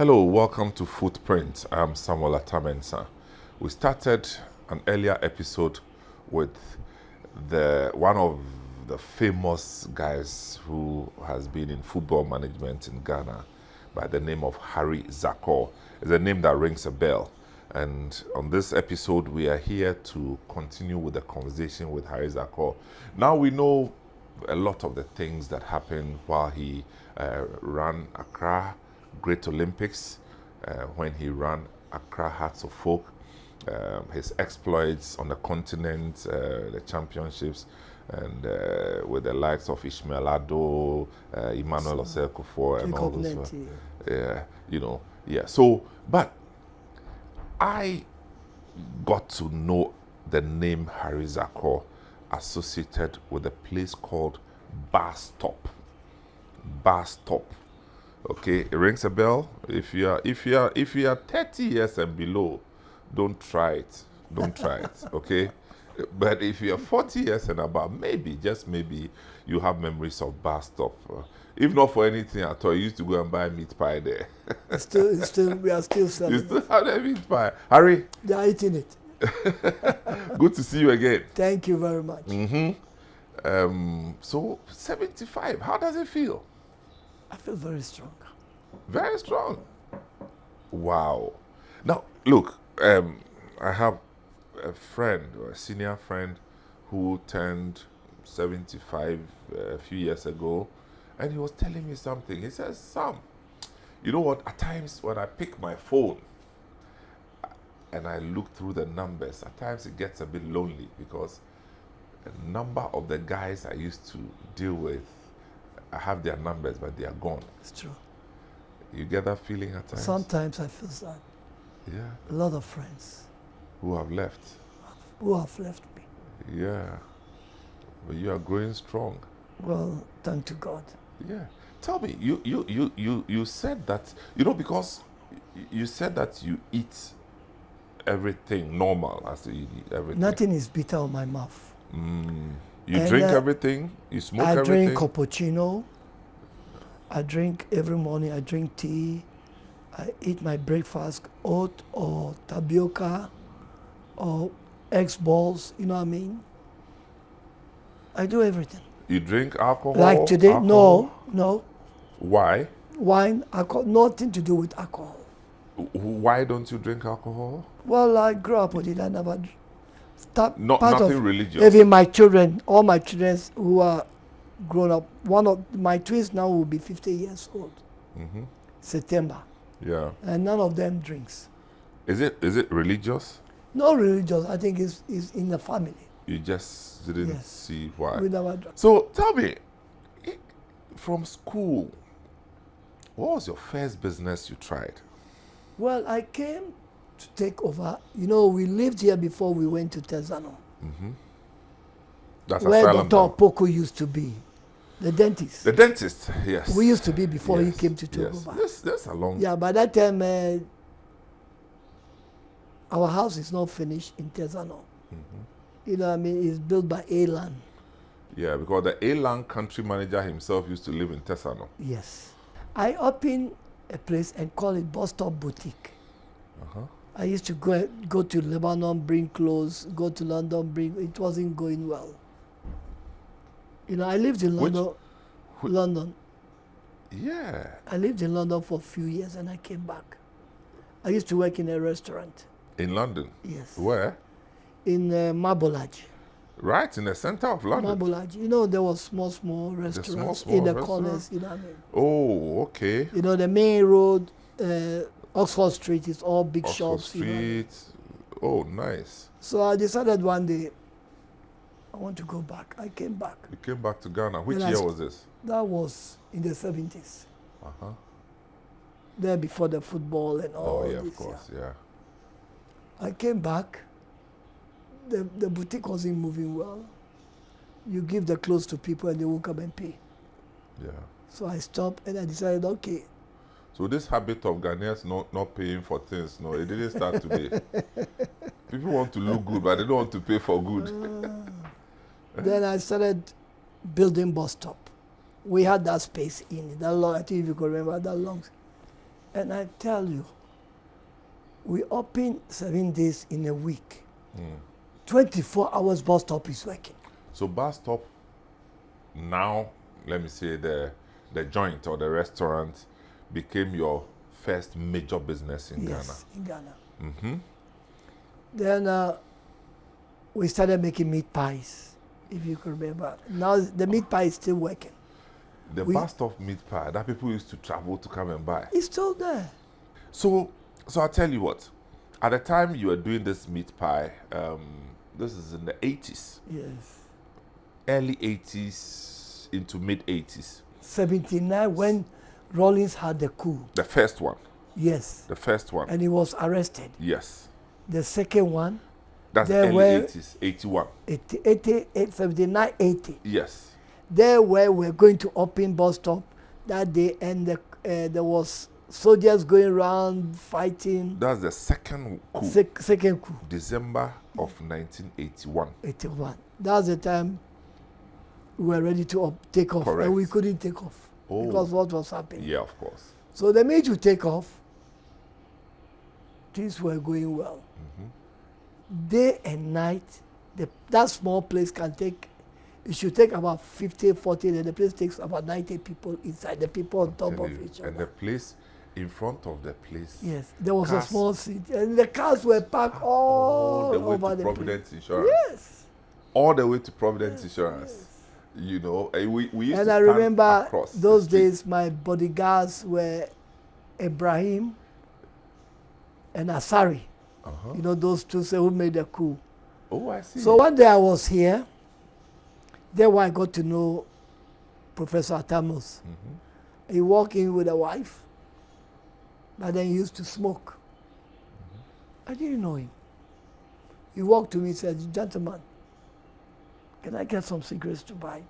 Hello, welcome to FootPrints. I'm Samuel Atamensa. We started an earlier episode with one of the famous guys who has been in football management in Ghana by the name of Harry Zakour. It's a name that rings a bell. And on this episode, we are here to continue with the conversation with Harry Zakour. Now we know a lot of the things that happened while he ran Accra Great Olympics, when he ran Accra Hearts of Folk, his exploits on the continent, the championships, and with the likes of Ishmael Ado, Emmanuel Osekofor, and all those. So, but I got to know the name Harry Zakour associated with a place called Bar Stop. Bar Stop. Okay, it rings a bell. If you are 30 years and below, don't try it. Don't try it. Okay, but if you are 40 years and above, maybe, just maybe, you have memories of Bar Stop. If not for anything at all, you used to go and buy meat pie there. We are still selling. You still have the meat pie, Harry? They are eating it. Good to see you again. Thank you very much. So 75. How does it feel? I feel very strong. Very strong. Wow. Now, look, I have a friend, or a senior friend, who turned 75 a few years ago, and he was telling me something. He says, Sam, you know what, at times when I pick my phone and I look through the numbers, at times it gets a bit lonely because a number of the guys I used to deal with, I have their numbers, but they are gone. It's true. You get that feeling at times? Sometimes I feel sad. Yeah. A lot of friends. Who have left? Who have left me. Yeah. But you are growing strong. Well, thank to God. Yeah. Tell me, you said that, because you said that you eat everything normal, as you eat everything. Nothing is bitter on my mouth. You drink everything? You smoke everything? I drink cappuccino. I drink every morning. I drink tea. I eat my breakfast, oat or tapioca or eggs balls. You know what I mean? I do everything. You drink alcohol? Like today? Alcohol? No. Why? Wine, alcohol, nothing to do with alcohol. Why don't you drink alcohol? Well, I grew up with it. I never... Nothing religious. Even my children, all my children who are grown up, one of my twins now will be 50 years old. September. Yeah. And none of them drinks. Is it religious? No religious. I think it's in the family. You just didn't see why. We never drank. So tell me, from school, what was your first business you tried? Well, I came to take over. We lived here before we went to Tesano. That's where Asylum Dr. Poco used to be. The dentist. The dentist, yes. We used to be before he came to take over. That's a long... Yeah, by that time, our house is not finished in Tesano. You know what I mean? It's built by Elan. Yeah, because the Elan country manager himself used to live in Tesano. Yes. I opened a place and call it Bus Stop Boutique. I used to go to Lebanon, bring clothes, go to London, it wasn't going well. I lived in London. London. Yeah. I lived in London for a few years and I came back. I used to work in a restaurant. In London? Yes. Where? In Marbolage. Right, in the center of London? Marbolage. There was small restaurants in the corners, you know what I mean? Oh, okay. The main road, Oxford Street is all big Oxford shops. Street. Oh, nice. So I decided one day, I want to go back. I came back. You came back to Ghana. Which year was this? That was in the 70s. There before the football and all this. Oh, yeah, of course, yeah. I came back. The boutique wasn't moving well. You give the clothes to people and they won't come and pay. Yeah. So I stopped and I decided, okay. So this habit of Ghanaians not paying for things, no, it didn't start today. People want to look good, but they don't want to pay for good. Then I started building Bus Stop. We had that space in it. That long, I think if you can remember that long. And I tell you, we open 7 days in a week. 24 hours bus stop is working. So bus stop now, let me say the joint or the restaurant became your first major business in Yes, in Ghana. Mm-hmm. Then we started making meat pies, if you can remember. Now the meat pie is still working. The bus stop meat pie that people used to travel to come and buy. It's still there. So I'll tell you what. At the time you were doing this meat pie, this is in the 80s. Yes. Early 80s into mid 80s. 79 when Rawlings had the coup. The first one. Yes. The first one. And he was arrested. Yes. The second one. That's early 80s, 81. 80, 79, 80. Yes. There where we're going to open bus stop that day, and there was soldiers going around fighting. That's the second coup. Second coup. December of 1981. 81. That's the time we were ready to take off. Correct. And we couldn't take off because what was happening. Yeah, of course. So they made you take off. Things were going well. Day and night, that small place can take, it should take about 50, 40, and the place takes about 90 people inside, the people on top of each other. And the place, in front of the place. Yes, there was a small seat, and the cars were parked all the way over to the Providence place. Insurance. Yes. All the way to Providence Insurance. Yes. You know, we used to And stand I remember across those the street. days, my bodyguards were Ibrahim and Asari. You know, those two who made the coup. Oh, I see. So one day I was here. Then I got to know Professor Atamos. He walked in with a wife, but then he used to smoke. I didn't know him. He walked to me and said, "Gentlemen, can I get some cigarettes to buy?"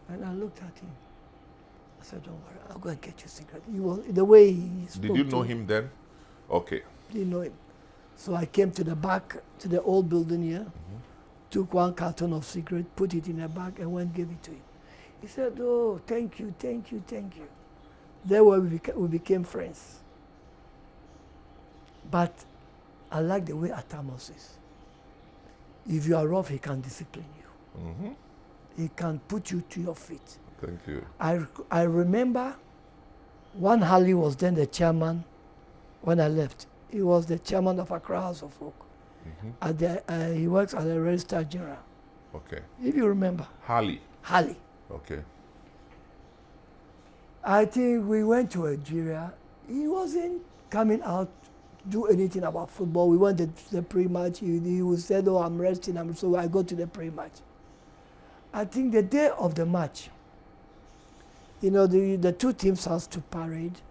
And I looked at him. I said, "Don't worry, I'll go and get you cigarettes." He was, the way he spoke. Did you know him then? Okay. Didn't know him. So I came to the back, to the old building here, took one carton of cigarette, put it in a bag, and went and gave it to him. He said, "Oh, thank you, thank you, thank you." There we became friends. But I like the way Atamos is. If you are rough, he can discipline you. He can put you to your feet. Thank you. I remember one Halley was then the chairman when I left. He was the chairman of Accra House of Folk. He works at the Registrar General. Okay. If you remember. Halley. Okay. I think we went to Algeria. He wasn't coming out to do anything about football. We went to the pre-match. He said, "Oh, I'm resting." So I go to the pre-match. I think the day of the match, you know, the two teams has to parade.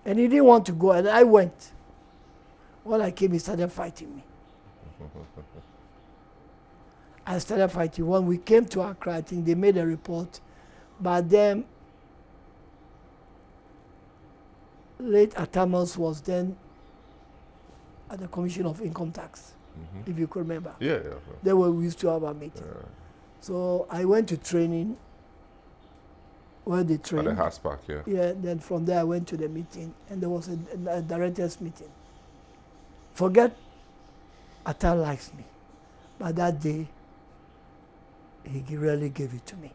And he didn't want to go, and I went. When I came, he started fighting me. I started fighting. When we came to Accra, I think they made a report, but then late Atamos was then at the Commission of Income Tax, if you could remember. Yeah. There we used to have a meeting. So I went to training, where they trained. At the House Park, yeah. Yeah, then from there I went to the meeting, and there was a directors meeting. Forget Atta likes me, but that day, he really gave it to me.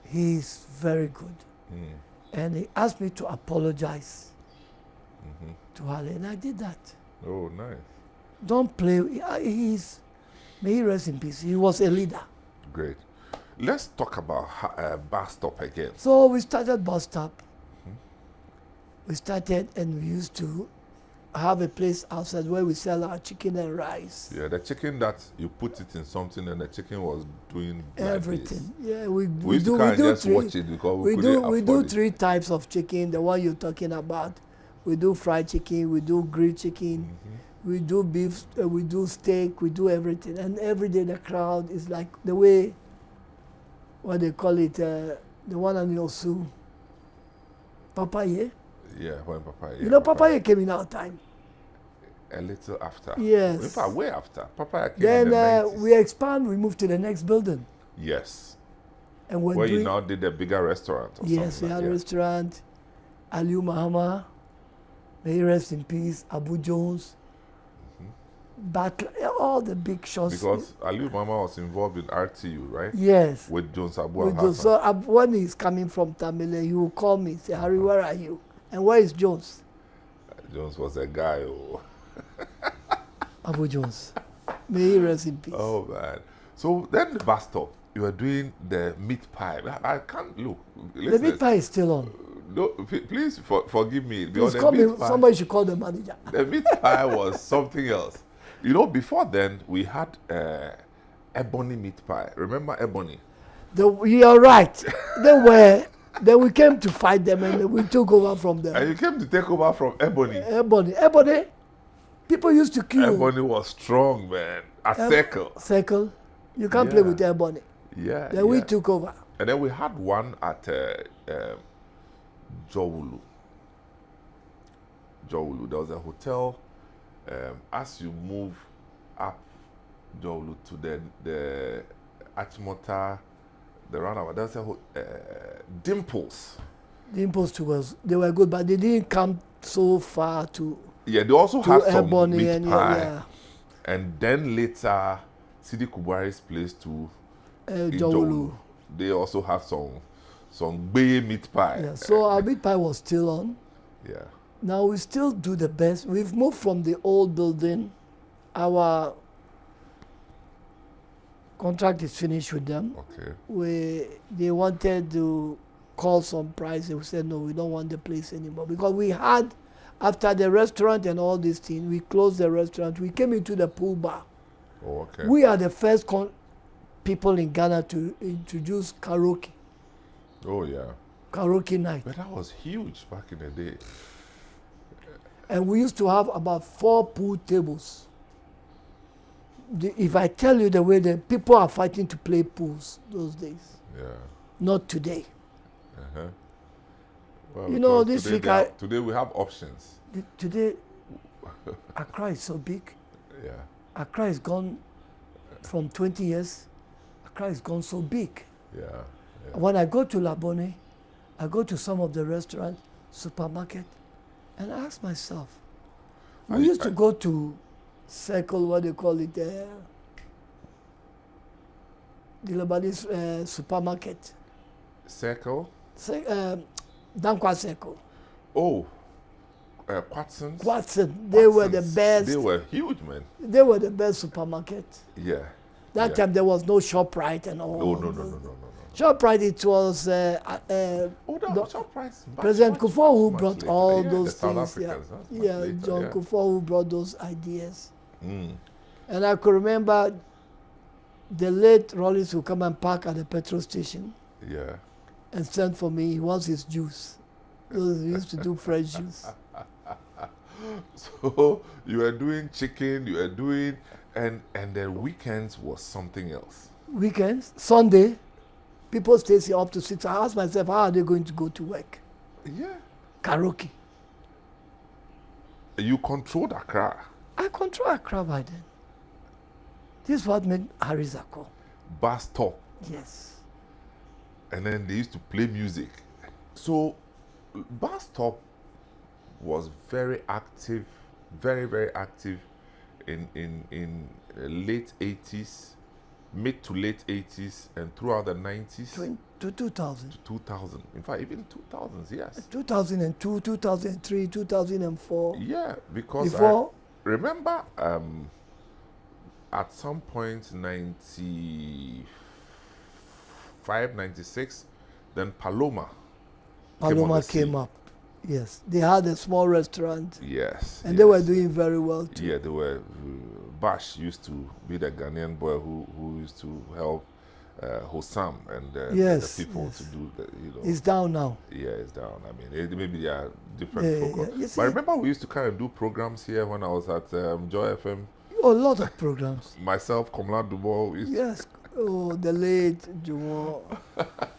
He's very good. And he asked me to apologize to Halley, and I did that. Oh, nice. Don't play. May he rest in peace. He was a leader. Great. Let's talk about bus stop again. So we started bus stop. We started, and we used to have a place outside where we sell our chicken and rice. Yeah, the chicken that you put it in something, and the chicken was doing everything. Like Yeah, we used to just watch it because we do it. 3 types of chicken. The one you're talking about, we do fried chicken, we do grilled chicken, we do beef, we do steak, we do everything. And every day the crowd is like the way, what they call it, the one on your Osu, Papaye. Yeah, when Papaye. You know, Papaye came in our time. A little after. Yes. In fact, way after. Papaye came Then in the 90s. we expand, we moved to the next building. Yes. And we're where doing, you now did a bigger restaurant or yes, something we like had a restaurant. Aliu Mahama, may he rest in peace. Abu Jones, Battle, all the big shots. Because Aliu Mama was involved in RTU, right? Yes. With Jones Abu With Hassan. Jones. So when he's coming from Tamale, he will call me, say, Harry, where are you? And where is Jones? Jones was a guy. Oh. Abu Jones. May he rest in peace. Oh man. So then the bus stop, you were doing the meat pie. I can't look. The meat pie is still on. No, please forgive me. Please call me, somebody should call the manager. The meat pie was something else. You know, before then, we had ebony meat pie. Remember ebony? You're right. Then we came to fight them and we took over from them. And you came to take over from ebony. Ebony. People used to kill. Ebony was strong, man. A circle. Circle. You can't play with ebony. Yeah. Then we took over. And then we had one at Jowulu. There was a hotel. As you move up Jowulu to the Achimota, the roundabout, there's a Dimples. Dimples to us, they were good, but they didn't come so far to. Yeah, they also had some meat and pie. yeah. And then later, Sidi Kubari's place to Jowulu. They also had some Beye meat pie. Yeah, so our meat pie was still on. Yeah. Now we still do the best. We've moved from the old building. Our contract is finished with them. Okay. They wanted to call some price. We said, no, we don't want the place anymore. Because we had, after the restaurant and all these things, we closed the restaurant. We came into the pool bar. Oh, okay. We are the first people in Ghana to introduce karaoke. Oh, yeah. Karaoke night. But that was huge back in the day. And we used to have about 4 pool tables. If I tell you the way the people are fighting to play pools those days. Yeah. Not today. Uh-huh. Well, you know, this week today we have options. Today, Accra is so big. Yeah. Accra is gone from 20 years. Accra is gone so big. Yeah. When I go to Labone, I go to some of the restaurants, supermarket, and I ask myself, we used to go to Circle, what they call it, the Lebanese supermarket. Circle? Dankwa Circle. Oh, Quatsons? Quatson. They were the best. They were huge, man. They were the best supermarket. Yeah. That time there was no ShopRite and all. Oh, no. ShopRite, it was ShopRite. President Kufuor who brought later. all Yeah, those the South things. Africans, Yeah, later, John Kufuor who brought those ideas. Mm. And I could remember the late Rollins would come and park at the petrol station. Yeah. And send for me. He wants his juice. Those we used to do fresh juice. So you were doing chicken, you were doing, and the weekends was something else. Weekends, Sunday, people stay here up to 6. I ask myself, how are they going to go to work? Yeah. Karaoke. You controlled Accra. I control Accra by then. This is what made Harry Zakour. Bus stop. Yes. And then they used to play music. So bus stop was very active, very, very active in the late 80s, mid to late 80s, and throughout the 90s. To 2000. To 2000. In fact, even 2000s, yes. 2002, 2003, 2004. Yeah, because before, I remember at some point, 95, 96, then Paloma came up. Yes, they had a small restaurant. Yes. And they were doing very well too. Yeah, they were. Bash used to be the Ghanaian boy who used to help Hossam and the people to do the, It's down now. Yeah, it's down. I mean, maybe they are different focus. Yeah. But I remember we used to kind of do programs here when I was at Joy FM. Oh, a lot of programs. Myself, Komla Dubo. Yes. Oh, the late Jumo.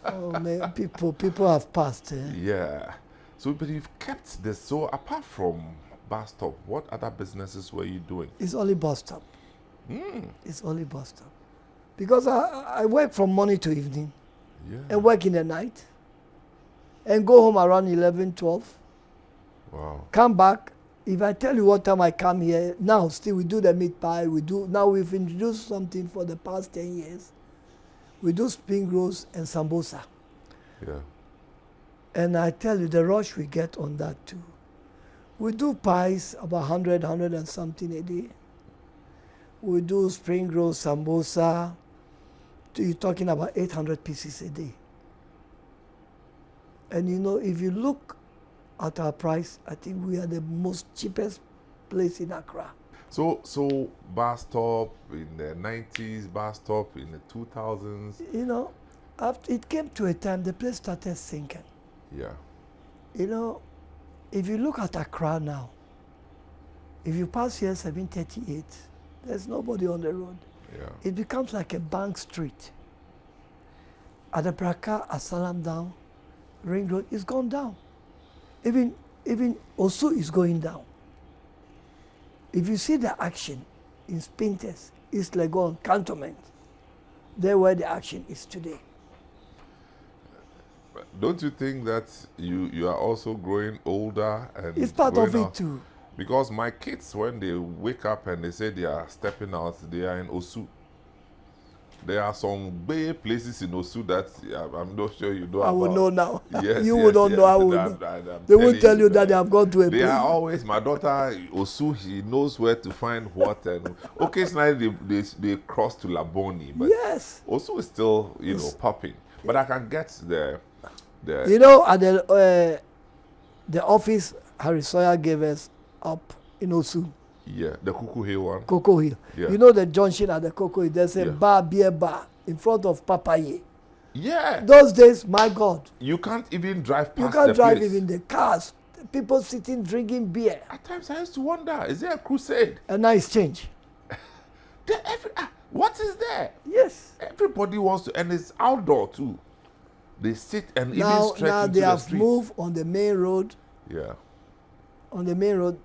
Oh man, people have passed. Yeah. So, but you've kept this. So, apart from bus stop, what other businesses were you doing? It's only bus stop. It's only bus stop. Because I work from morning to evening. and work in the night and go home around 11, 12. Wow. Come back. If I tell you what time I come here, now still we do the meat pie. Now we've introduced something for the past 10 years. We do spring rolls and sambosa. Yeah. And I tell you, the rush we get on that too. We do pies, about 100 and something a day. We do spring rolls, sambosa. You're talking about 800 pieces a day. And you know, if you look at our price, I think we are the most cheapest place in Accra. So bar stop in the 90s, bar stop in the 2000s. You know, after it came to a time the place started sinking. Yeah. You know, if you look at Accra now, if you pass here 738, there's nobody on the road. Yeah. It becomes like a bank street. At the Braka, Asalam down, Ring Road is gone down. Even Osu is going down. If you see the action in Spinters, East Legon, Cantonment, there where the action is today. Don't you think that you are also growing older and It's part of going it out? too. Because my kids, when they wake up and they say they are stepping out, they are in Osu. There are some bay places in Osu that I'm not sure you know I about. will know now. Yes, You yes, will not yes. know. I will know. They will telling tell you that they have gone to a They place. are always, my daughter, Osu, she knows where to find what. And occasionally they cross to Laboni. But Yes. Osu is still, popping. But I can get the You know, at the office Harry Sawyer gave us up in Osu, yeah, the Cuckoo Hill one. Cocoa Hill. Yeah. You know the junction at the Cocoa Hill, there's a Yeah. beer bar in front of Papaye. Yeah. Those days, my God, You can't even drive you past can't the drive place. even the cars. People sitting drinking beer. At times I used to wonder, is there a crusade? And now it's changed. What is there? Yes. Everybody wants to, and it's outdoor too. They sit and even stretch Now into they the have street. moved on the main road. Yeah. On the main road,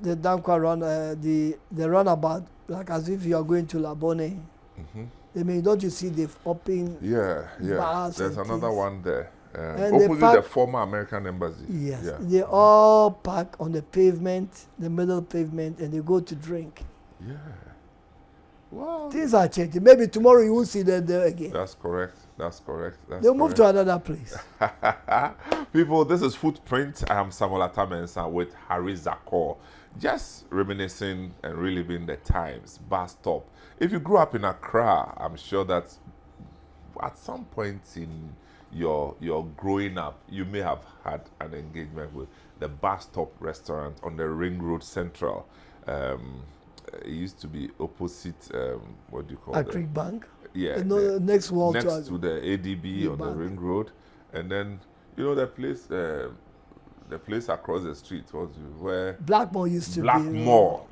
the Dankwa run, the runabout, like as if you are going to Labone. I mean, don't you see they've opened? Yeah, yeah. Bars There's and another things. one there. And they Opposite park- the former American embassy. Yes, Yeah. they all park on the pavement, the middle pavement, and they go to drink. Yeah. Wow. Things are changing. Maybe tomorrow you won't see them there again. That's correct. That's correct. They'll move to another place. People, this is Footprint. I am Samuel Atamensa with Harry Zakour. Just reminiscing and reliving the times. Bar stop. If you grew up in Accra, I'm sure that at some point in your growing up, you may have had an engagement with the Bar Stop restaurant on the Ring Road Central. It used to be opposite, what do you call it? Accra Bank. Yeah. No, next wall Next to the ADB the on the bank. Ring Road. And then, the place across the street was where Blackmore used to be.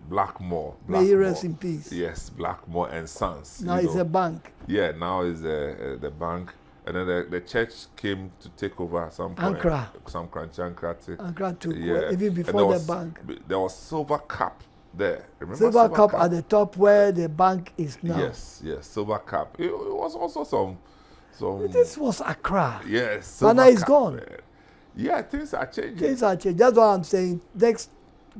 Blackmore. May he rest in peace. Yes, Blackmore and Sons. Now it's a bank. Yeah, now is the bank. And then the church came to take over at some point. Accra. Some Ankara. Accra took Yeah. even And before the bank. There was Silver Cup there. Remember Silver Cup at the top where the bank is now. Yes, Silver Cup. It was also some. This was Accra. Yes, But now Silver it's Cup, gone. man. Yeah, things are changing. Things are changing. That's what I'm saying. Next,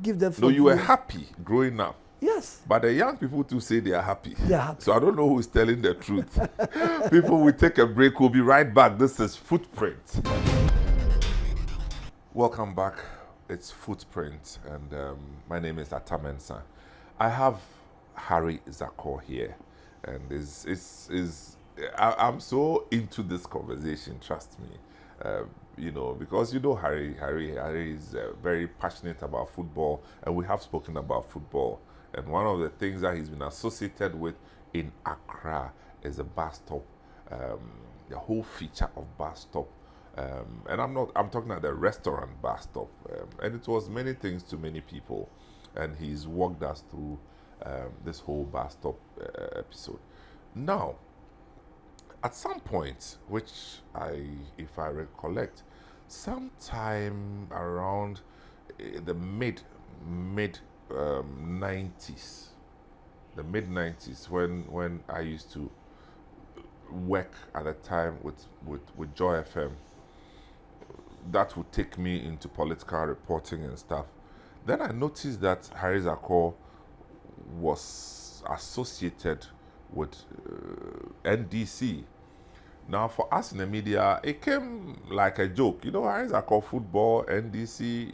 give them. No, you were food. happy growing up. Yes. But the young people too say they are happy. They are happy. So I don't know who's telling the truth. People will take a break. We'll be right back. This is Footprint. Welcome back. It's Footprint. And my name is Atamensa. I have Harry Zakour here. And I'm so into this conversation, trust me. Because Harry is very passionate about football, and we have spoken about football. And one of the things that he's been associated with in Accra is a bar stop, the whole feature of bar stop. And I'm talking about the restaurant bar stop. And it was many things to many people. And he's walked us through this whole bar stop episode. Now, at some point, which if I recollect, sometime around the mid 90s, when I used to work at the time with Joy FM. That would take me into political reporting and stuff. Then I noticed that Harry Zakour was associated with NDC. Now, for us in the media, it came like a joke. Harry Zakour football, NDC,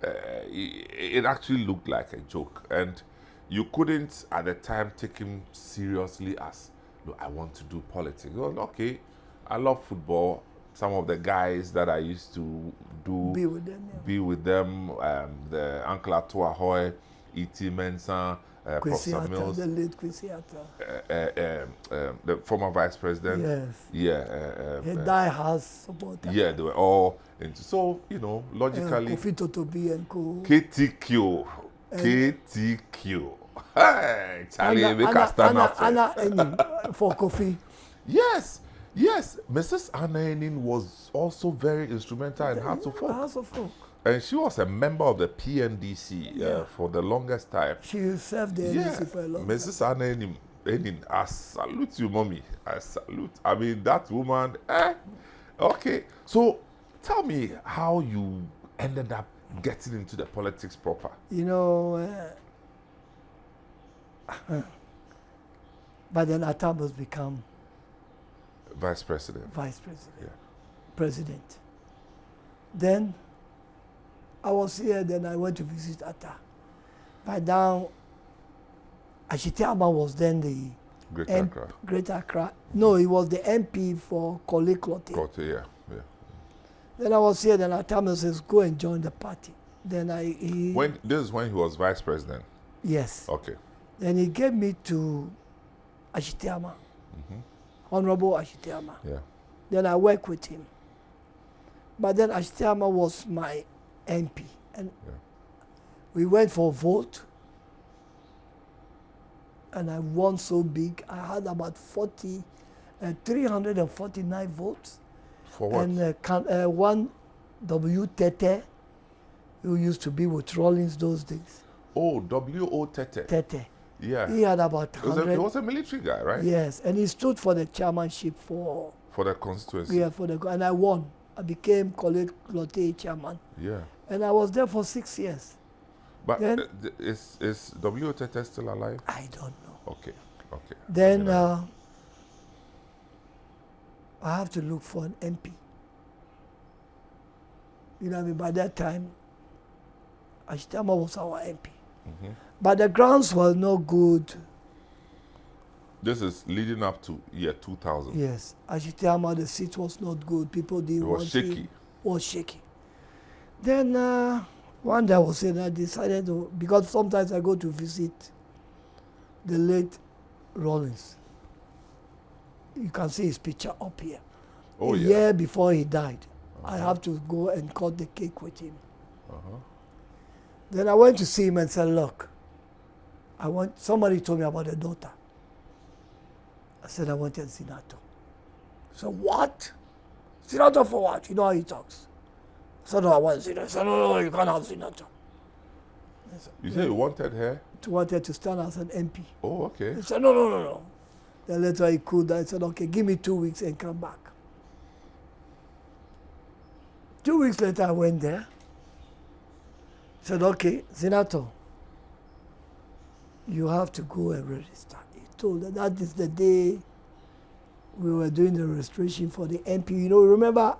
it actually looked like a joke. And you couldn't, at the time, take him seriously as, no, I want to do politics. Well, okay, I love football. Some of the guys that I used to Be with them. Yeah. be with them, the Uncle Atua Hoy, E.T. Mensah, Kwesi Professor Atta, Mills, the late Kwesi Atta. the former vice president. Yes. Yeah. He die-hard supporter. Yeah, they were all into. So, logically, Kofi Totobi and Co. KTQ. Hey, Charlie, make us stand up. Anna Enin for Kofi. Yes. Mrs. Anna Enin was also very instrumental in Hearts of Folk. House of Folk. And she was a member of the PNDC for the longest time. She served the NDC for a long time. Mrs. Anna Enin, I salute you, mommy. I salute. I mean, that woman. Okay. So, tell me how you ended up getting into the politics proper. But then Atta has become Vice president. Yeah. President. Then I was here, then I went to visit Atta. By now, Ashitiama was then the Great Accra. No, he was the MP for Korle Klottey. Yeah. Then I was here, then Atta says, go and join the party. Then this is when he was vice president? Yes. Okay. Then he gave me to Ashitiama. Honorable Ashitiama. Yeah. Then I worked with him. But then Ashitiama was my MP. And we went for a vote. And I won so big. I had about 349 votes. For what? And one W. Tete, who used to be with Rawlings those days. Oh, W.O. Tete. Tete. Yeah. He had about 100. He was a military guy, right? Yes, and he stood for the chairmanship for the constituency. Yeah, and I won. I became Korle Klottey chairman. Yeah. And I was there for 6 years. But then, is W. Tete still alive? I don't know. Okay. Then I have to look for an MP. By that time, Ashitama was our MP. But the grounds were not good. This is leading up to year 2000. Yes. Ashitama, the seat was not good. People didn't want it. It was shaky. Then one day I was saying, I decided to, because sometimes I go to visit the late Rawlings. You can see his picture up here. Oh, a year before he died, I have to go and cut the cake with him. Then I went to see him and said, look, somebody told me about a daughter. I said, I wanted Zinato. So what? Zinato for what? You know how he talks. I said, no, I want Zinato. I said, no, you can't have Zinato. You said you wanted her? Wanted to stand as an MP. Oh, okay. He said, no. Then later he could. I said, okay, give me 2 weeks and come back. 2 weeks later, I went there. He said, okay, Zinato, you have to go and register. He told her that is the day we were doing the registration for the MP. Remember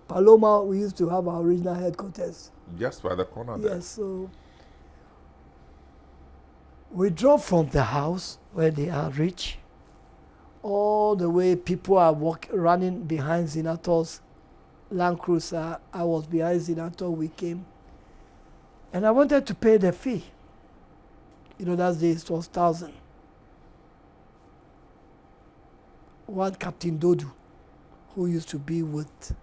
Paloma, we used to have our original headquarters. Just by the corner there. Yes, so we drove from the house where they are rich, all the way people are running behind Zinato's Land Cruiser. I was behind Zinato, we came. And I wanted to pay the fee. That day it was 1,000. One Captain Dodu, who used to be with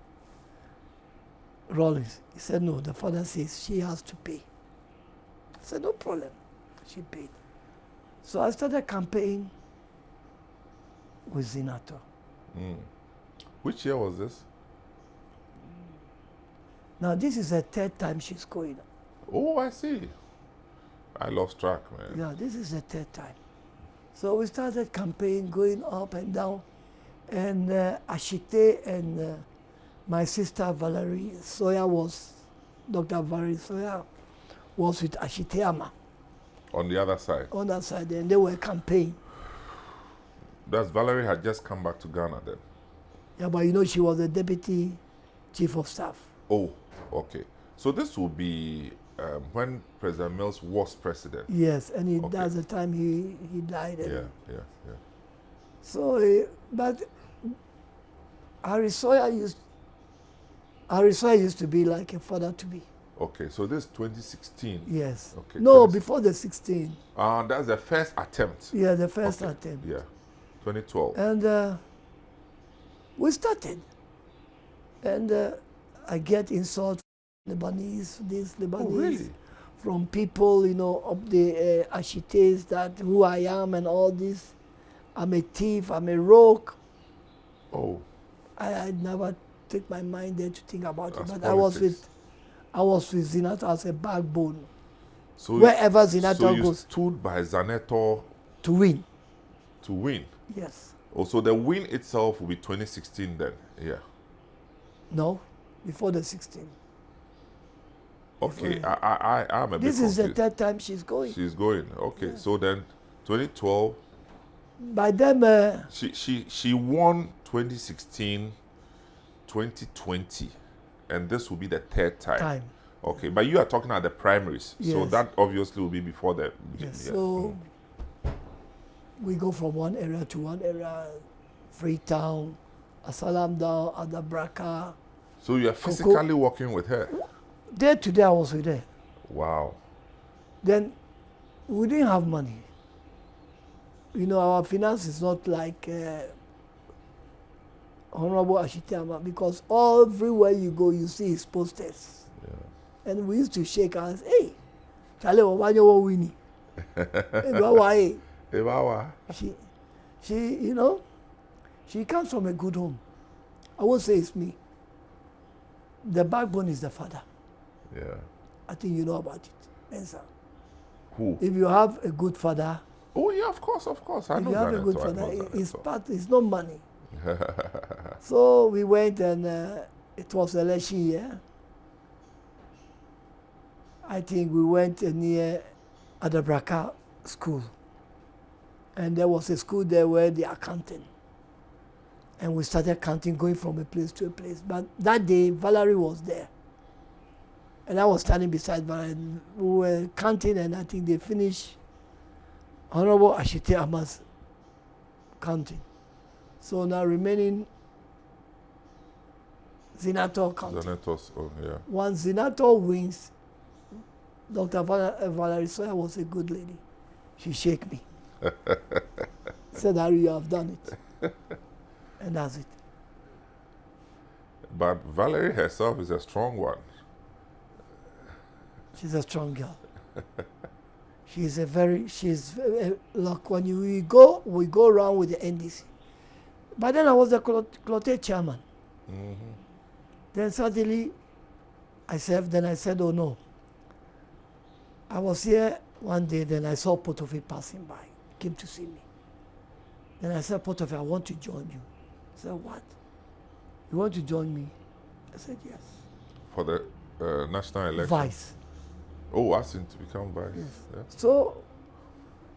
Rawlings, he said, no, the father says she has to pay. I said, no problem. She paid. So I started campaigning with Zinato. Which year was this? Now, this is the third time she's going. Oh, I see. I lost track, man. Yeah, this is the third time. So we started campaign, going up and down. And Ashite and my sister Valerie Soya Dr. Valerie Soya was with Ashite Ama. On the other side? On that side, and they were campaigning. That's Valerie had just come back to Ghana then? Yeah, but she was the deputy chief of staff. Oh, okay. So this will be when President Mills was president? Yes, and that's the time he died. Yeah. So, but Arisoya used to be like a father to me. Okay, so this 2016? Yes. Okay. No, before the 16. That's the first attempt? Yeah, the first attempt. Yeah, 2012. And we started. And I get insult from these Lebanese, from people, of the Ashites, that who I am and all this. I'm a thief, I'm a rogue. Oh. I never take my mind there to think about That's it. But politics. I was with Zinato as a backbone. So wherever Zinato you goes. Stood by Zaneto to win. To win? Yes. Oh, so the win itself will be 2016 then? Yeah. No, before the 16. Okay, I'm a bit confused. This is the third time she's going. She's going. Okay, yeah. So then 2012. By then, she won 2016, 2020, and this will be the third time. Okay, but you are talking about the primaries, yes. So that obviously will be before the. Yes. Yeah. So we go from one area to one area, Freetown, Asalam Down, Adabraka. So you are physically working with her? Day to day I was with her. Wow. Then we didn't have money. Our finance is not like Honorable Ashitiama, because everywhere you go, you see his posters. Yeah. And we used to shake hands. Hey, Charlie, what you winning? She comes from a good home. I won't say it's me. The backbone is the father. Yeah. I think you know about it, Mensa. Who? If you have a good father. Oh yeah, of course. I know. If you have a good father, it's not money. So we went, and it was election year. I think we went near Adabraka school. And there was a school there where they are counting. And we started counting, going from a place to a place. But that day, Valerie was there. And I was standing beside Valerie. We were counting, and I think they finished Honorable Ashite Ama's counting. So now remaining Zinato counting. Zinato's, yeah. Once Zinato wins, Dr. Valerie Soya was a good lady. She shook me. Said, Harry, you have done it. And that's it. But Valerie herself is a strong one. She's a strong girl. Like when we go around with the NDC. But then I was the Clotet chairman. Mm-hmm. Then suddenly I said, oh no. I was here one day, then I saw Potofi passing by, came to see me. Then I said, Potofi, I want to join you. He said, what? You want to join me? I said, yes. For the national election? Vice. Oh, asking to become vice. Yes. Yeah. So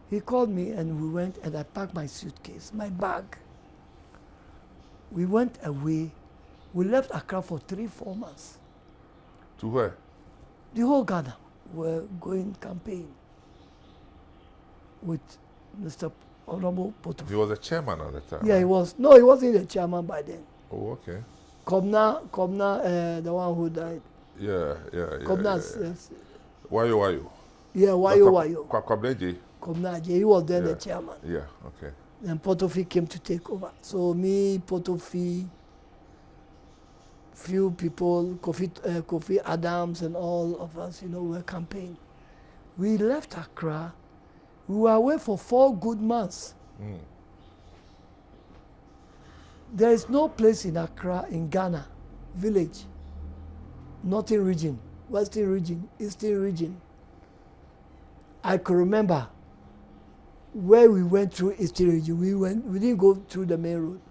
he called me, and we went, and I packed my suitcase, my bag. We went away. We left Accra for 3-4 months. To where? The whole Ghana. We're going campaign with Mr. Honorable Potofi. He was a chairman at the time. Yeah, he was. No, he wasn't the chairman by then. Oh, okay. Kobna, the one who died. Yeah. Kobna, yes. Wayo. Yeah, Wayo. Kobna, he was then the chairman. Yeah, okay. Then Potofi came to take over. So me, Potofi, few people, Kofi Adams and all of us, were campaigning. We left Accra. We were away for 4 good months. Mm. There is no place in Accra, in Ghana, village, Northern region, Western region, Eastern region. I could remember where we went through Eastern region, we didn't go through the main road.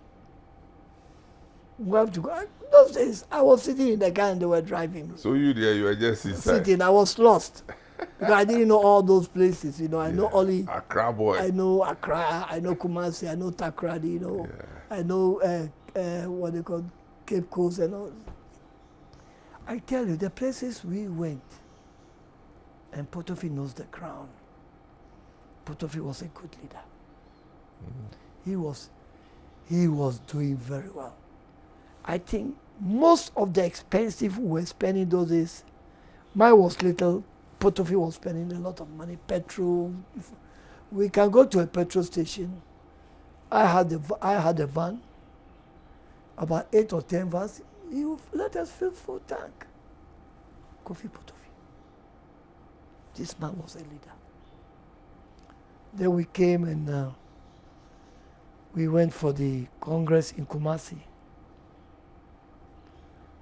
We have to go. Those days, I was sitting in the car and they were driving me. So you there, you were just inside. Sitting, I was lost. Because I didn't know all those places, you know. I know only Accra boy. I know Accra, I know Kumasi, I know Takrady, you know. Yeah. I know what they call Cape Coast and all. I tell you, the places we went, and Potofi knows the crown. Potofi was a good leader. He was doing very well. I think most of the expensive we were spending those days, mine was little, Potofi was spending a lot of money, petrol. We can go to a petrol station. I had a van, about 8 or 10 vans. You let us fill full tank. Kofi Potofi. This man was a leader. Then we came and we went for the Congress in Kumasi.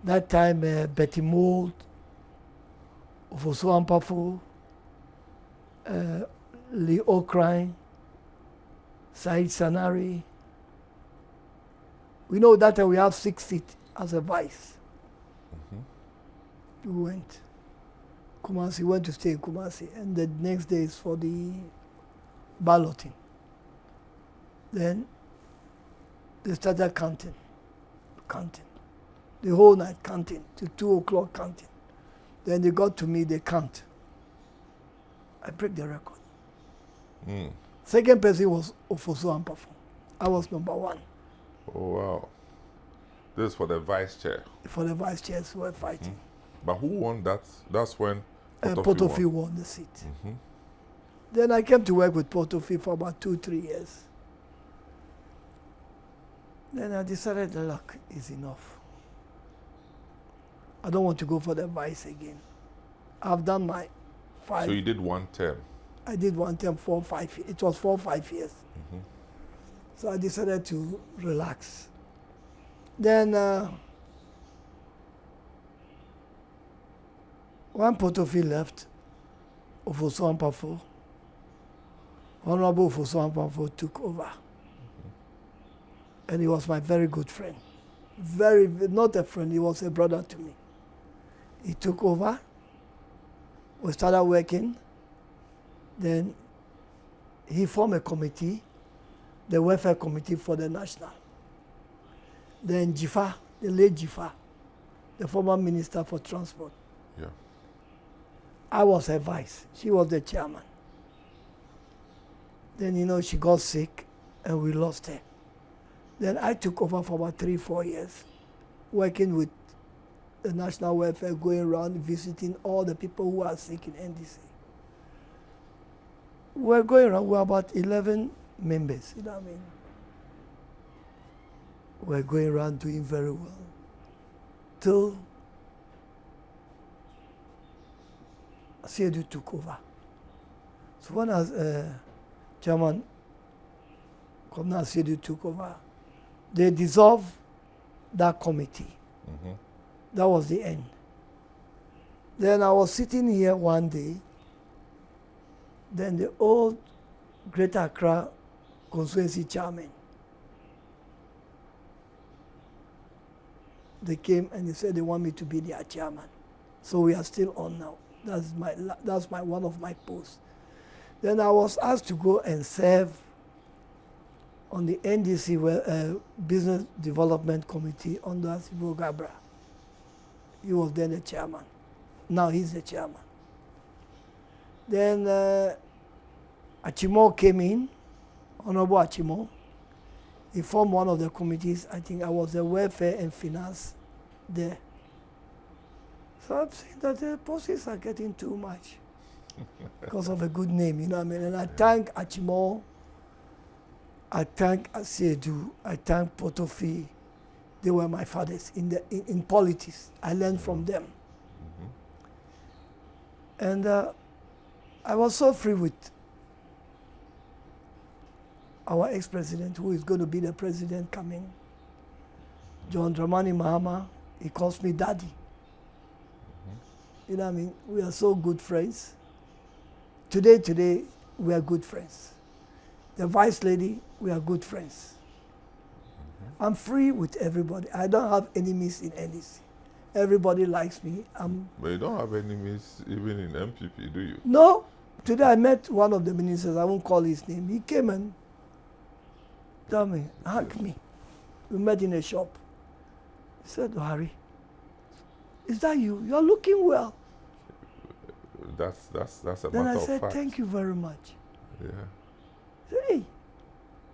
That time, Betty Mould, Ofosu Ampafo, Lee O'Krine, Said Sanari. We know that we have 6 seats as a vice. We went. Kumasi, went to stay in Kumasi. And the next day is for the balloting. Then they started counting. The whole night counting, till 2 o'clock counting. Then they got to me, they count. I break the record. Second person was Ofosu Ampafo. I was number 1. Oh, wow. This is for the vice chair. For the vice chairs who were fighting. But who won that? That's when Potofi won the seat. Then I came to work with Potofi for about 2-3 years. Then I decided the luck is enough. I don't want to go for the vice again. I've done my 5. So you did 1 term? I did 1 term, 4, 5 years. It was 4, 5 years. So I decided to relax. Then when Potofi left, Ofosu Ampafo, Honorable Ofosu Ampafo took over. And he was my very good friend. Not a friend, he was a brother to me. He took over. We started working. Then he formed a committee, the welfare committee for the national. Then Jifa, the late Jifa, the former minister for transport. Yeah. I was her vice. She was the chairman. Then, you know, she got sick and we lost her. Then I took over for about 3-4 years, working with the national welfare, going around visiting all the people who are sick in NDC. We're going around, we're about 11 members, you know what I mean? We're going around doing very well. Till Siedu took over. So when Chairman Kwabena Siedu took over, they dissolved that committee. That was the end. Then I was sitting here one day. Then the old Greater Accra constituency chairman, they came and they said they want me to be their chairman. So we are still on now. That's one of my posts. Then I was asked to go and serve on the NDC Business Development Committee under Asibo Gabra. He was then the chairman. Now he's the chairman. Then Achimo came in, Honorable Achimo. He formed one of the committees. I think I was the welfare and finance there. So I'm saying that the posts are getting too much because of a good name, you know what I mean? And I thank Achimo, I thank Asiedu, I thank Potofi. They were my fathers in politics. I learned from them. And I was so free with our ex-president, who is going to be the president coming, John Dramani Mahama. He calls me daddy. You know what I mean? We are so good friends. Today, we are good friends. The vice lady, we are good friends. I'm free with everybody. I don't have enemies in NDC. Everybody likes me. But you don't have enemies even in MPP, do you? No. Today I met one of the ministers. I won't call his name. He came and told me, hugged me. We met in a shop. He said, "Oh, Harry, is that you? You're looking well." That's a Then matter I said, of fact. "Thank you very much." Yeah. He said, "Hey,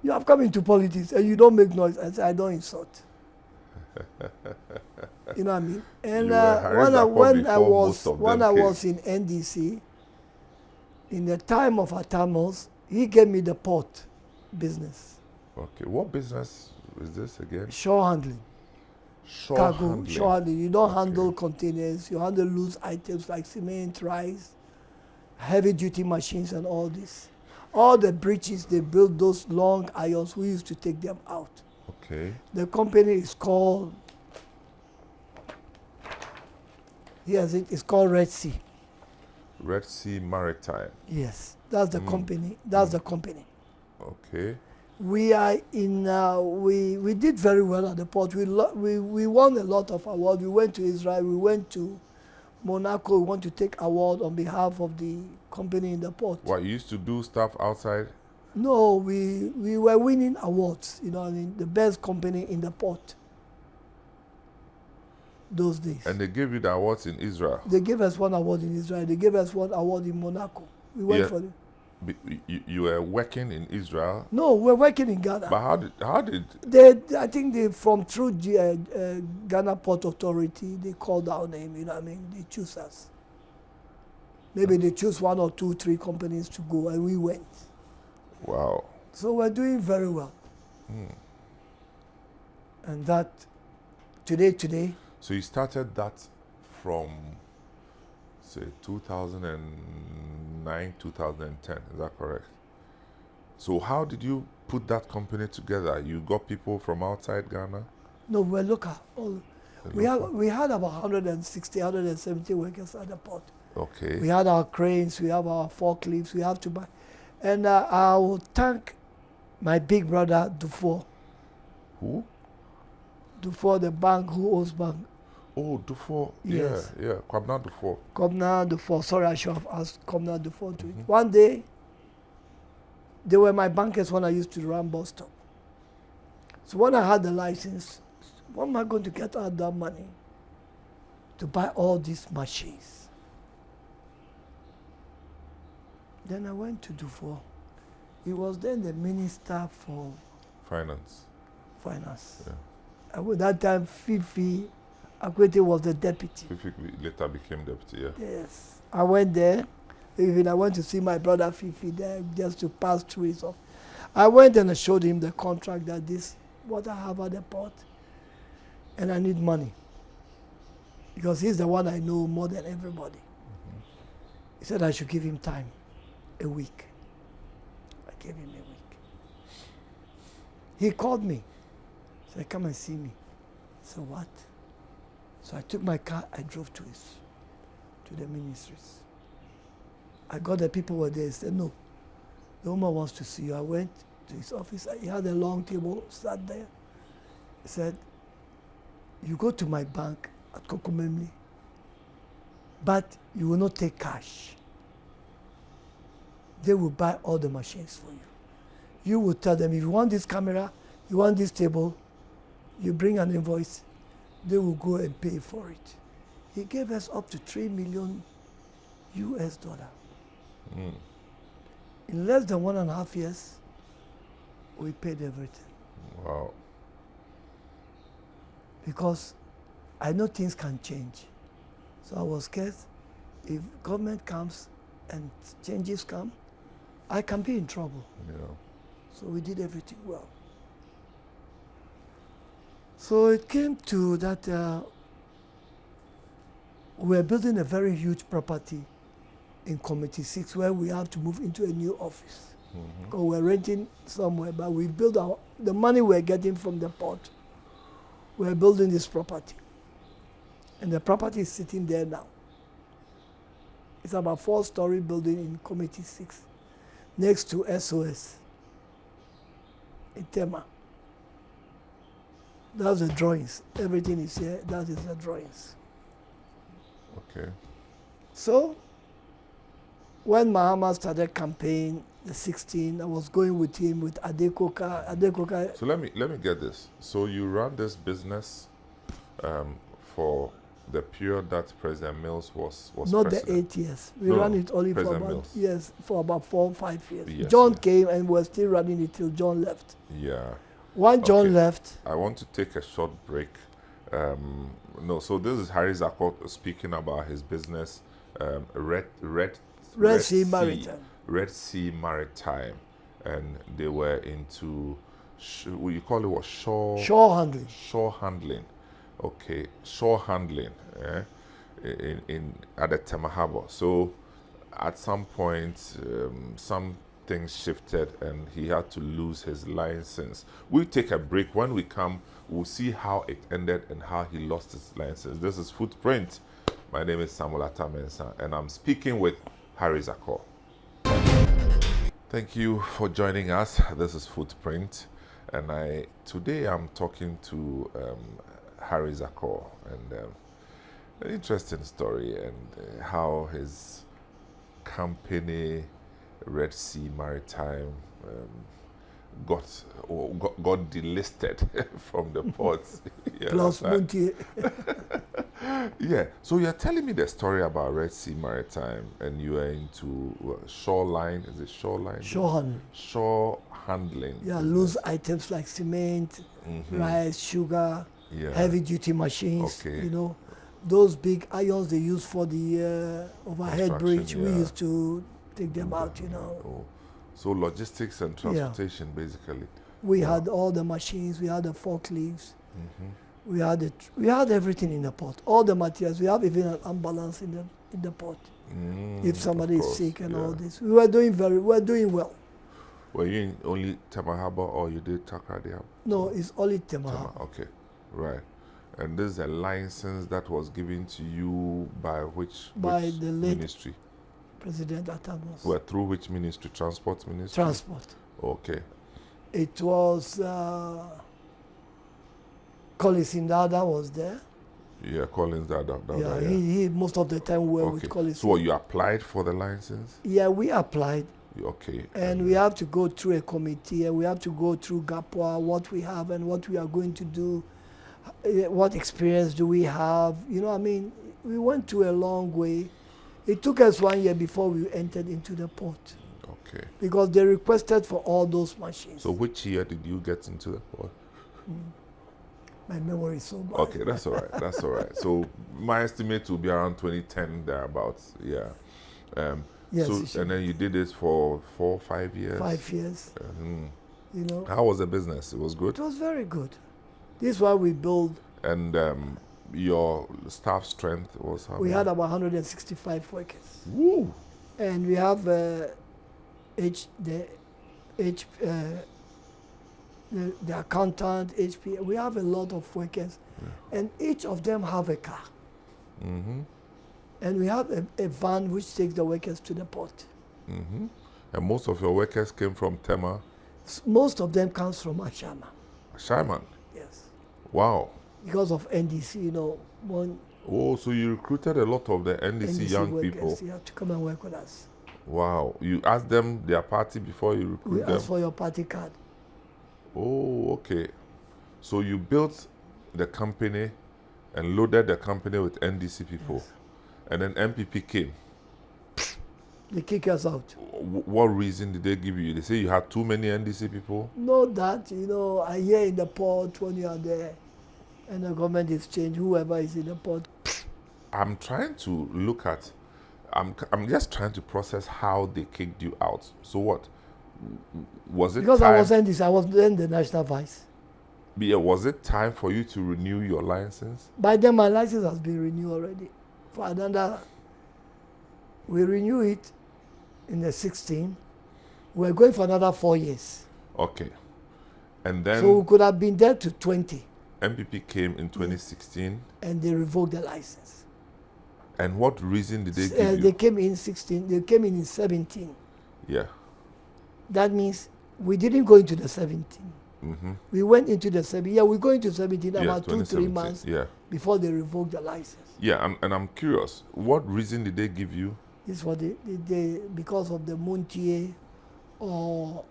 you have come into politics and you don't make noise." I said, "I don't insult." You know what I mean? And You were Harry Zakour before most of when them I came. was in NDC, in the time of Atamos, he gave me the port business. Okay. What business is this again? Shore handling. Shore Cargo, handling. shore handling. You don't Okay. handle containers. You handle loose items like cement, rice, heavy duty machines and all this. All the bridges, they build those long irons. We used to take them out. Okay. The company is called, yes, it's called Red Sea. Red Sea Maritime. Yes, that's the company. That's the company. Okay. We are in. We did very well at the port. We won a lot of awards. We went to Israel. We went to Monaco. We want to take award on behalf of the company in the port. What, you used to do stuff outside? No, we were winning awards. You know, I mean, the best company in the port. Those days. And they gave you the awards in Israel? They gave us one award in Israel. They gave us one award in Monaco. We went Yeah. for it. You were working in Israel? No, we're working in Ghana. But how did I think they through Ghana Port Authority, they called our name, you know what I mean? They choose us. Maybe they choose 1 or 2, 3 companies to go, and we went. Wow. So we're doing very well. And that, today, So you started that from, say, 2009, 2010, is that correct? So how did you put that company together? You got people from outside Ghana? no, we're local. We Local. had about 160, 170 workers at the port. Okay. We had our cranes, we have our forklifts, we have to buy. And I will thank my big brother, Dufour. Who? Dufour, the bank, who owns bank. Oh, Dufour. Yes. Yeah. Kwabna Dufour. Comna Dufour. Sorry, I should have asked Comna Dufour to it. One day, they were my bankers when I used to run bus stop. So when I had the license, what am I going to get out that money to buy all these machines? Then I went to Dufour. He was then the minister for Finance. finance. Yeah. And with that time, Fifi Akwete was the deputy. Fifi later became deputy, yeah. Yes. I went there. Even I went to see my brother Fifi there just to pass through his office. I went and I showed him the contract that this, what I have at the port, and I need money. Because he's the one I know more than everybody. He said I should give him time, a week. I gave him a week. He called me. He said, "Come and see me." I said, "What?" So I took my car, I drove to the ministries. I got the people were there. He said, "No, the woman wants to see you." I went to his office. He had a long table, sat there. He said, "You go to my bank at Kokomemli, but you will not take cash. They will buy all the machines for you. You will tell them, if you want this camera, you want this table, you bring an invoice, they will go and pay for it." He gave us up to $3 million US. In less than 1.5 years, we paid everything. Wow. Because I know things can change. So I was scared if government comes and changes come, I can be in trouble. Yeah. So we did everything well. So it came to that we were building a very huge property in Committee 6 where we have to move into a new office. Because we're renting somewhere, but we build the money we're getting from the port, we're building this property. And the property is sitting there now. It's about 4-story building in Committee 6, next to SOS. in Tema. That's the drawings. Everything is here. That is the drawings. Okay. So, when Mahamas started campaign, the 16, I was going with him with Adekoka. So let me get this. So you run this business for the period that President Mills was not president. the 8 years. We ran it only for President about Mills. yes, for about 4 or 5 years. Yes, John yes. came and we're still running it till John left. Yeah. When John Okay. left, I want to take a short break. No, so this is Harry Zakour speaking about his business, Red Sea Maritime. Red Sea Maritime, and they were into you call it what, Shore handling. shore handling. Okay, shore handling. In at the Tema Harbor. So at some point, some things shifted and he had to lose his license. We'll take a break. When we come, we'll see how it ended and how he lost his license. This is Footprint. My name is Samuel Atamensa and I'm speaking with Harry Zakour. Thank you for joining us. This is Footprint, and today I'm talking to Harry Zakour, and an interesting story and how his company Red Sea Maritime got delisted from the ports. Yeah, Plus Monty. Yeah, so you're telling me the story about Red Sea Maritime, and you are into shoreline. Is it shoreline? Shore handling. Shore handling. Yeah, business. loose items like cement, rice, sugar, Yeah. heavy duty machines. Okay. You know, those big irons they use for the overhead Construction, bridge. We yeah. used to take them out. You know, Oh. So logistics and transportation, basically. we Wow. had all the machines. We had the forklifts. We had everything in the port. All the materials. We have even an ambulance in the port. If somebody of is course, sick and all yeah. this, we were doing well. Were you in only Tema Harbor or you did Accra? No, it's only Tema. Tema, okay, right. And this is a license that was given to you by which The late ministry? President Atamos. Well, through which ministry? Transport ministry? Transport. Okay. It was Collins Indada was there. Yeah, Collins, that, Yeah, yeah. he most of the time were with Okay. Collins. So you applied for the license? Yeah, we applied, Okay. and we have to go through a committee, and we have to go through GAPWA, what we have and what we are going to do, what experience do we have. You know, I mean, we went through a long way. It took us 1 year before we entered into the port Okay. because they requested for all those machines. So which year did you get into the port? My memory is so bad. Okay, that's all right. That's all right. So my estimate will be around 2010 thereabouts. Yeah. Yes, it So should and then you did this for 4 or 5 years. 5 years. Mhm. You know, How was the business? It was it good. was very good. This is why we build. And your staff strength was how We many? had about 165 workers, Woo! and we have the accountant, HP. We have a lot of workers, and each of them have a car, Mm-hmm. and we have a van which takes the workers to the port. Mm-hmm. And most of your workers came from Tema, Most of them comes from Ashama. Shyman. Yes, Wow. because of NDC. You know, one Oh, so you recruited a lot of the NDC young workers, people. yeah, to come and work with us. Wow. You asked them their party before you We recruit them? ask for your party card. Oh, okay. So you built the company and loaded the company with NDC people. Yes. And then MPP came. They kick us out. What reason did they give you? They say you had too many NDC people? Know that, you know, I hear in the port when you are there and the government is changed, whoever is in the port. I'm trying to look at, I'm just trying to process how they kicked you out. So what? Was it Because time? I was NDC, I was then the national vice. Yeah, was it time for you to renew your license? By then my license has been renewed already. For another, we renew it in the 16. We're going for another 4 years. Okay. And then So we could have been there to 20 MPP came in 2016. and they revoked the license. And what reason did they give They you? came in 16, they came in 17. Yeah. That means we didn't go into the 17. We went into the 17. Yeah, we go into 17 Yeah, about 2-3 2017, months yeah. before they revoked the license. Yeah, and I'm curious, what reason did they give you? This was because of the Montier or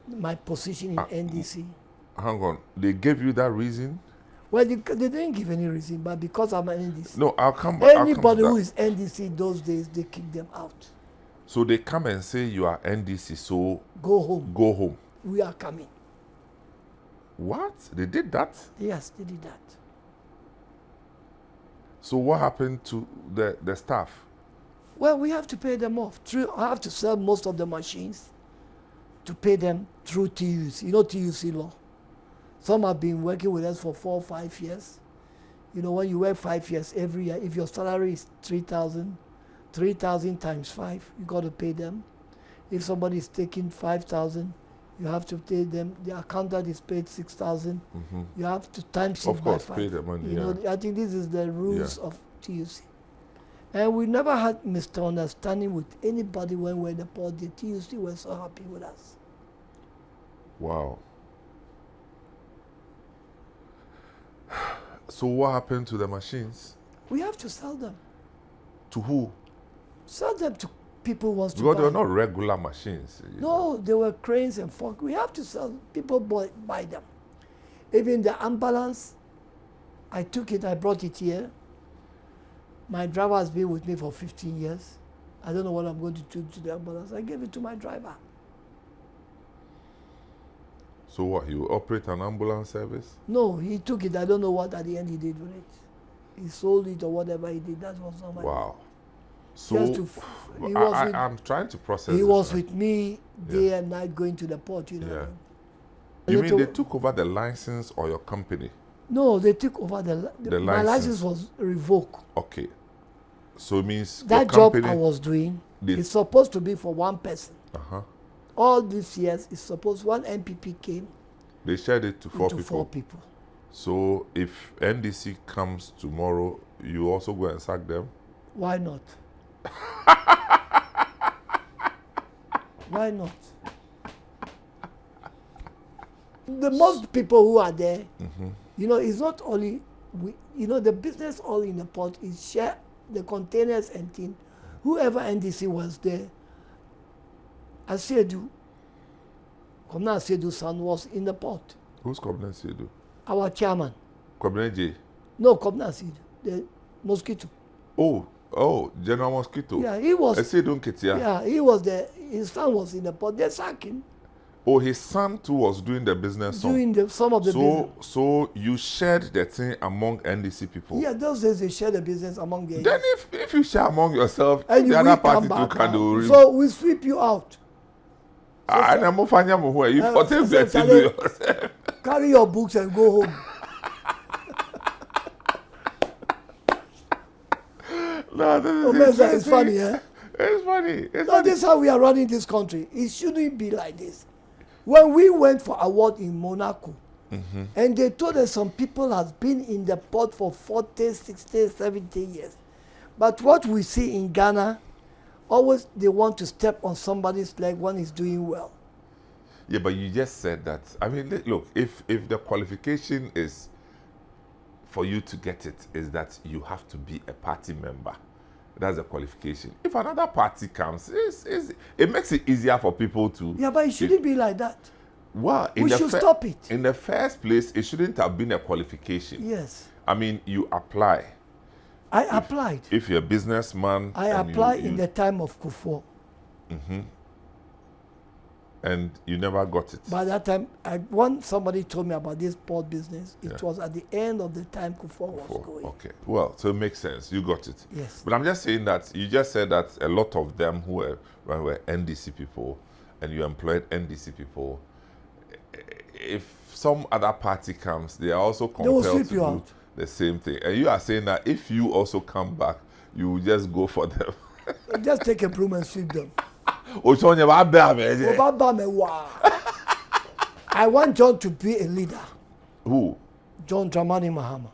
my position in NDC. Hang on, they gave you that reason? Well, they didn't give any reason, but because I'm an NDC. No, I'll come back. Anybody who is NDC those days, they kick them out. So they come and say you are NDC, so Go home. go home. We are coming. What? They did that? Yes, they did that. So what happened to the staff? Well, we have to pay them off. I have to sell most of the machines to pay them through TUC. You know TUC law. Some have been working with us for 4 or 5 years. You know, when you work 5 years every year, if your salary is 3,000 times 5, you got to pay them. If somebody is taking 5,000, you have to pay them. The accountant is paid 6,000. You have to times it Of course, by 5. pay the money. You know, I think this is the rules of TUC. And we never had misunderstanding with anybody when we were in the port. The TUC were so happy with us. Wow. So what happened to the machines? We have to sell them. To who? Sell them to people who wants to Because buy. they were not regular machines. No, they were cranes and fork. We have to sell. People buy them. Even the ambulance, I took it, I brought it here. My driver has been with me for 15 years. I don't know what I'm going to do to the ambulance. I gave it to my driver. So what, he will operate an ambulance service? No, he took it. I don't know what at the end he did with it. He sold it or whatever he did. That was not my Wow. So I'm trying to process He this, was right? with me day and night going to the port, you know. Yeah. You mean they took over the license or your company? No, they took over my license was revoked. Okay. So it means that your job company, I was doing is supposed to be for one person. All these years, it's supposed one MPP came. They shared it to 4 people. 4 people. So if NDC comes tomorrow, you also go and sack them? Why not? Why not? The most people who are there, you know, it's not only the business all in the port is share the containers and things. Whoever NDC was there, Asiedu, Komna Asiedu son was in the port. Who's Komna Asiedu? Our chairman. Komna J? No, Komna Asiedu, the mosquito. Oh, General Mosquito. Yeah, he was. Asiedu Nketia. Yeah, he was there. His son was in the port. They sacked him. Oh, his son too was doing the business. Some of the business. So you shared the thing among NDC people. Yeah, those days they share the business among the. Then if you share among yourself, and the other party too can do. So we sweep you out. And I'm finding out where you yourself. Carry your books and go home. No, this is funny, eh? It's funny. This is how we are running this country. It shouldn't be like this. When we went for award in Monaco, and they told us some people have been in the port for 40, 60, 70 years. But what we see in Ghana, always they want to step on somebody's leg when he's doing well. Yeah, but you just said that. I mean, look, if the qualification is for you to get it, is that you have to be a party member. That's a qualification. If another party comes, it makes it easier for people to... Yeah, but it shouldn't be like that. Well, we should stop it. In the first place, it shouldn't have been a qualification. Yes. I mean, you apply. I applied. If you're a businessman... I applied in the time of Kufuor. And you never got it. By that time, when somebody told me about this port business, it was at the end of the time Kufuor was going. Okay. Well, so it makes sense. You got it. Yes. But I'm just saying that you just said that a lot of them who were NDC people and you employed NDC people, if some other party comes, they are also compelled to do the same thing. And you are saying that if you also come back, you will just go for them. Just take a broom and sweep them. I want John to be a leader. Who? John Dramani Mahama.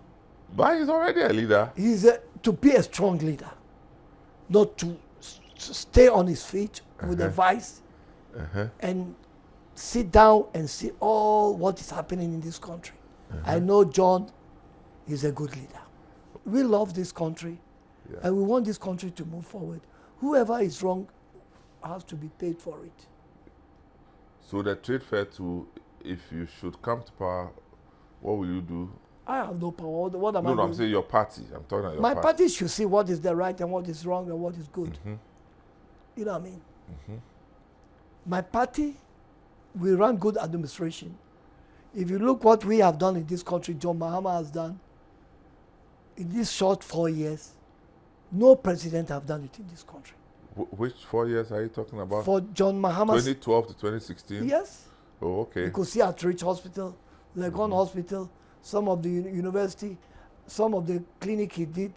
But he's already a leader. He's to be a strong leader, not to stay on his feet with a vice and sit down and see all what is happening in this country. I know John is a good leader. We love this country, and we want this country to move forward. Whoever is wrong has to be paid for it. So the trade fair too, if you should come to power, what will you do? I have no power. What am I No, doing? I'm saying your party. I'm talking about your My party. party should see what is the right and what is wrong and what is good. You know what I mean? My party, we run good administration. If you look what we have done in this country, John Mahama has done, in these short 4 years, no president have done it in this country. Which 4 years are you talking about? For John Mahama, 2012 to 2016? yes. Oh, okay. You could see at Rich Hospital, Legon Hospital, some of the university, some of the clinic he did,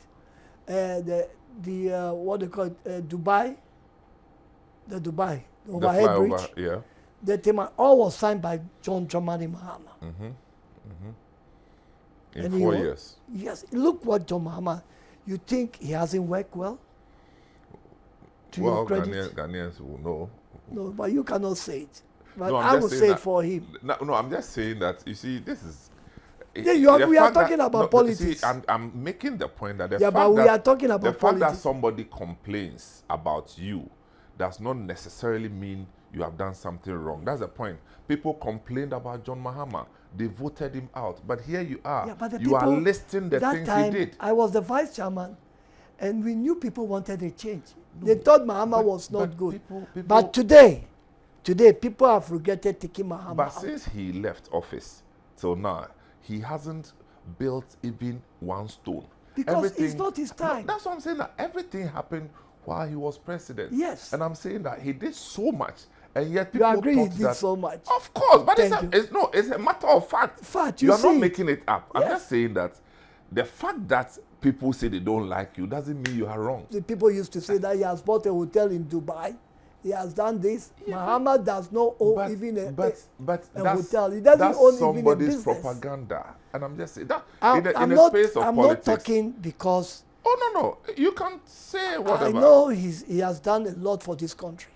what they call it, Dubai, the overhead The bridge. flyover, yeah. The theme all was signed by John Dramani Mahama. In And he 4 wa- years. Yes, look what John Mahama, you think he hasn't worked well? To Well, your credit? Ghanaians will know. No, but you cannot say it. But No, I'm I just will saying say it that- for him. No, I'm just saying that, you see, this is... Yeah, the we are fact that- talking about no, politics. See, I'm making the point that the Yeah, fact but we that are talking the about fact that politics. somebody complains about you does not necessarily mean you have done something wrong. That's the point. People complained about John Mahama. They voted him out. But here you are. Yeah, but the You are people- listing the that things time, he did. I was the vice chairman, and we knew people wanted a change. They thought Mahama was not good. People, But today, people have regretted taking Mahama but out. since he left office till now, he hasn't built even one stone. Because it's not his time. No, that's what I'm saying. That everything happened while he was president. Yes. And I'm saying that he did so much, and yet You people agree he thought did that, so much? Of course, but Thank you. it's a matter of fact. Fact, you you are not see it. making it up. I'm Yes. just saying that the fact that people say they don't like you doesn't mean you are wrong. The people used to say that he has bought a hotel in Dubai. He has done this. Mahama does not own even a that's, hotel. He doesn't that's own even a somebody's business. propaganda, and I'm just saying that I'm in the not, space of I'm politics. not talking because Oh no, you can say whatever. I know he has done a lot for this country.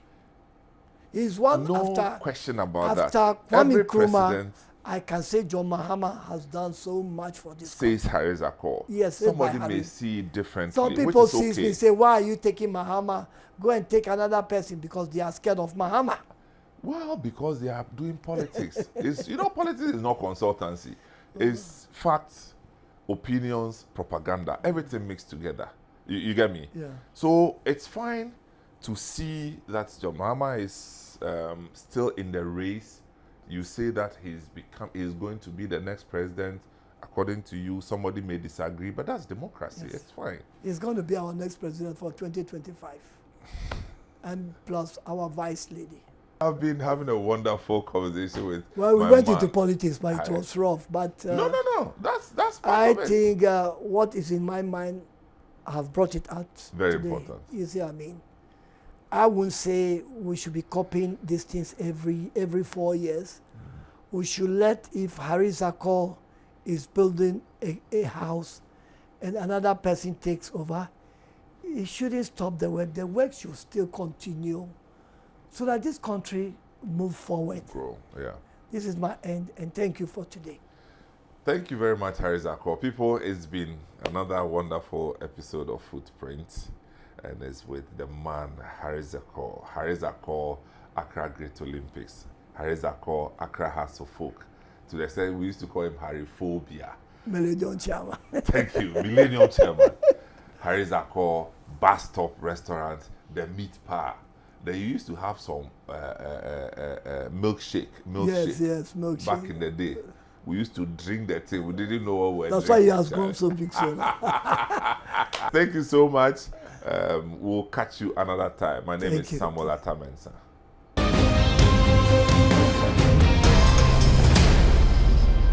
He's one No after question about that. after Kwame Every Nkrumah. president I can say John Mahama has done so much for this country. says Harry Zakour. Yes, said by Somebody may Harry. see it differently, Some which people is see okay. me say, why are you taking Mahama? Go and take another person because they are scared of Mahama. Well, because they are doing politics. Politics is not consultancy. It's facts, opinions, propaganda, everything mixed together. You get me? Yeah. So it's fine to see that John Mahama is still in the race. You say that he's going to be the next president. According to you, somebody may disagree, but that's democracy. Yes. It's fine. He's going to be our next president for 2025. And plus our vice lady. I've been having a wonderful conversation with Well, we my went man. into politics, but it was rough. But No. That's part I of it. think what is in my mind, I have brought it out Very today. important. You see what I mean? I wouldn't say we should be copying these things every 4 years. We should let, if Harry Zakour is building a house and another person takes over, it shouldn't stop the work. The work should still continue so that this country move forward. Grow, yeah. This is my end, and thank you for today. Thank you very much, Harry Zakour. People, it's been another wonderful episode of FootPrints, and it's with the man, Harry Zakour. Harry Zakour, Accra Great Olympics. Harry Zakour, Accra Hearts of Folk. To the extent we used to call him Harry Phobia. Millennium Chairman. Thank you, Millennium Chairman. Harry Zakour, Bus Stop Restaurant, the Meat Pie. They used to have some milkshake. Yes, milkshake. Back in the day. We used to drink that thing. We didn't know what we were That's why he drinking. has grown so big so now. Thank you so much. We'll catch you another time. My name Thank is you. Samuel Atamensa.